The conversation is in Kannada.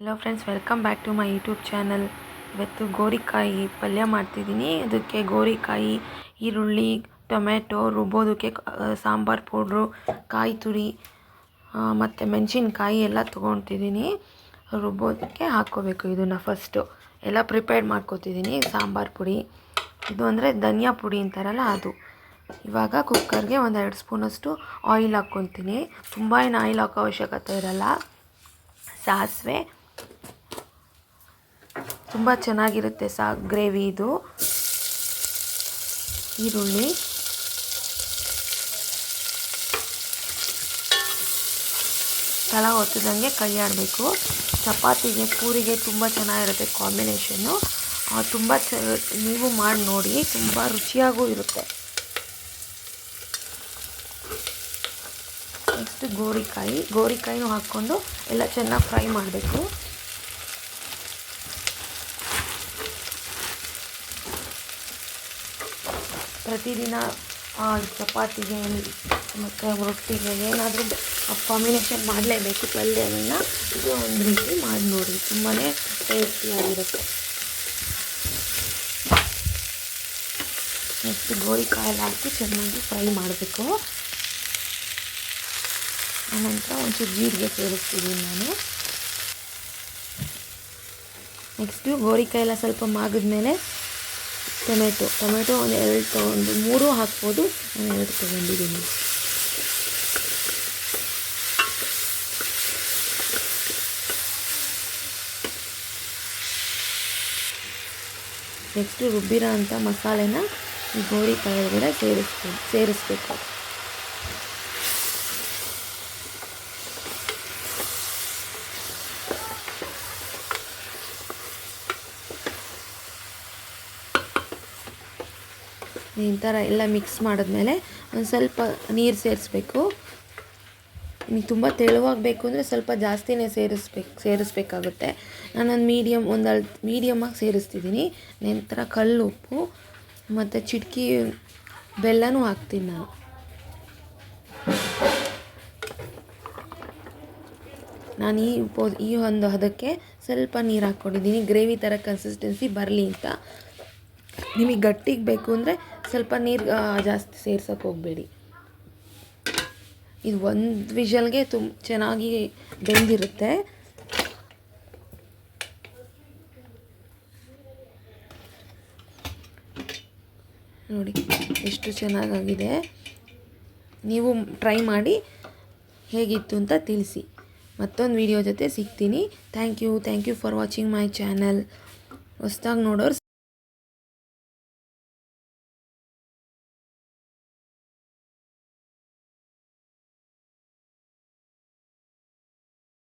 Hello friends, welcome back to my YouTube channel. ಇವತ್ತು ಗೋರಿಕಾಯಿ ಪಲ್ಯ ಮಾಡ್ತಿದ್ದೀನಿ. ಅದಕ್ಕೆ ಗೋರಿಕಾಯಿ, ಈರುಳ್ಳಿ, ಟೊಮೆಟೊ ರುಬ್ಬೋದಕ್ಕೆ ಸಾಂಬಾರು ಪೌಡ್ರು, ಕಾಯಿ ತುರಿ ಮತ್ತು ಮೆಣಸಿನ್ಕಾಯಿ ಎಲ್ಲ ತೊಗೊತಿದ್ದೀನಿ. ರುಬ್ಬೋದಕ್ಕೆ ಹಾಕ್ಕೋಬೇಕು. ಇದನ್ನು ಫಸ್ಟು ಎಲ್ಲ ಪ್ರಿಪೇರ್ ಮಾಡ್ಕೊತಿದ್ದೀನಿ. ಸಾಂಬಾರು ಪುಡಿ ಇದು ಅಂದರೆ ಧನಿಯಾ ಪುಡಿ ಅಂತಾರಲ್ಲ ಅದು. ಇವಾಗ ಕುಕ್ಕರ್ಗೆ 1-2 ಸ್ಪೂನಷ್ಟು ಆಯಿಲ್ ಹಾಕ್ಕೊತೀನಿ. ತುಂಬ ಏನು ಆಯಿಲ್ ಹಾಕೋ ಅವಶ್ಯಕತೆ ಇರಲ್ಲ. ಸಾಸಿವೆ ತುಂಬ ಚೆನ್ನಾಗಿರುತ್ತೆ ಗ್ರೇವಿ ಇದು. ಈರುಳ್ಳಿ, ತಳ ಹೊತ್ತಿದಂಗೆ ಕೈ ಆಡಬೇಕು. ಚಪಾತಿಗೆ, ಪೂರಿಗೆ ತುಂಬ ಚೆನ್ನಾಗಿರುತ್ತೆ ಕಾಂಬಿನೇಷನ್ನು. ತುಂಬ ನೀವು ಮಾಡಿ ನೋಡಿ, ತುಂಬ ರುಚಿಯಾಗೂ ಇರುತ್ತೆ. ನೆಕ್ಸ್ಟ್ ಗೋರಿಕಾಯಿನೂ ಹಾಕ್ಕೊಂಡು ಎಲ್ಲ ಚೆನ್ನಾಗಿ ಫ್ರೈ ಮಾಡಬೇಕು. ಪ್ರತಿದಿನ ಚಪಾತಿಗೆ ಮತ್ತು ರೊಟ್ಟಿಗೆ ಏನಾದರೂ ಕಾಂಬಿನೇಷನ್ ಮಾಡಲೇಬೇಕು ಪಲ್ಯವನ್ನು. ಇದು ಒಂದು ರೀತಿ ಮಾಡಿ ನೋಡಿ, ತುಂಬಾ ಟೇಸ್ಟಿಯಾಗಿರುತ್ತೆ. ನೆಕ್ಸ್ಟ್ ಗೋರಿಕಾಯಿ ಹಾಕಿ ಚೆನ್ನಾಗಿ ಫ್ರೈ ಮಾಡಬೇಕು. ಆನಂತರ ಒಂಚೂರು ಜೀರಿಗೆ ಸೇರಿಸ್ತಿದ್ದೀನಿ ನಾನು. ನೆಕ್ಸ್ಟು ಗೋರಿಕಾಯಿ ಎಲ್ಲ ಸ್ವಲ್ಪ ಮಾಗಿದ್ಮೇಲೆ ಟೊಮೆಟೊ ಒಂದು 2 ತೊಗೊಂಡು, 3 ಹಾಕ್ಬೋದು. ನಾನು 2 ತೊಗೊಂಡಿದ್ದೀನಿ. ನೆಕ್ಸ್ಟು ರುಬ್ಬಿರೋ ಅಂಥ ಮಸಾಲೆನ ಈ ಗೋರಿಕಾಯಿ ಒಳಗಡೆ ಸೇರಿಸ್ಬೇಕು. ಈ ಥರ ಎಲ್ಲ ಮಿಕ್ಸ್ ಮಾಡಿದ್ಮೇಲೆ ಒಂದು ಸ್ವಲ್ಪ ನೀರು ಸೇರಿಸ್ಬೇಕು. ನಿಮಗೆ ತುಂಬ ತೆಳುವಾಗಬೇಕು ಅಂದರೆ ಸ್ವಲ್ಪ ಜಾಸ್ತಿನೇ ಸೇರಿಸ್ಬೇಕಾಗುತ್ತೆ. ನಾನೊಂದು ಮೀಡಿಯಮಾಗಿ ಸೇರಿಸ್ತಿದ್ದೀನಿ. ನಂತರ ಕಲ್ಲು ಉಪ್ಪು ಮತ್ತು ಚಿಟಕಿ ಬೆಲ್ಲನೂ ಹಾಕ್ತೀನಿ ನಾನು. ಈ ಒಂದು ಹದಕ್ಕೆ ಸ್ವಲ್ಪ ನೀರು ಹಾಕ್ಕೊಂಡಿದ್ದೀನಿ, ಗ್ರೇವಿ ಥರ ಕನ್ಸಿಸ್ಟೆನ್ಸಿ ಬರಲಿ ಅಂತ. ನಿಮಗೆ ಗಟ್ಟಿಗೆ ಬೇಕು ಅಂದರೆ ಸ್ವಲ್ಪ ನೀರು ಜಾಸ್ತಿ ಸೇರ್ಸೋಕೆ ಹೋಗಬೇಡಿ. ಇದು ಒಂದು ವಿಷಲ್ಗೆ ಚೆನ್ನಾಗಿ ಬೆಂದಿರುತ್ತೆ. ನೋಡಿ ಎಷ್ಟು ಚೆನ್ನಾಗಾಗಿದೆ. ನೀವು ಟ್ರೈ ಮಾಡಿ ಹೇಗಿತ್ತು ಅಂತ ತಿಳಿಸಿ. ಮತ್ತೊಂದು ವಿಡಿಯೋ ಜೊತೆ ಸಿಗ್ತೀನಿ. Thank you for watching my channel. ಹೊಸ್ದಾಗಿ ನೋಡೋರು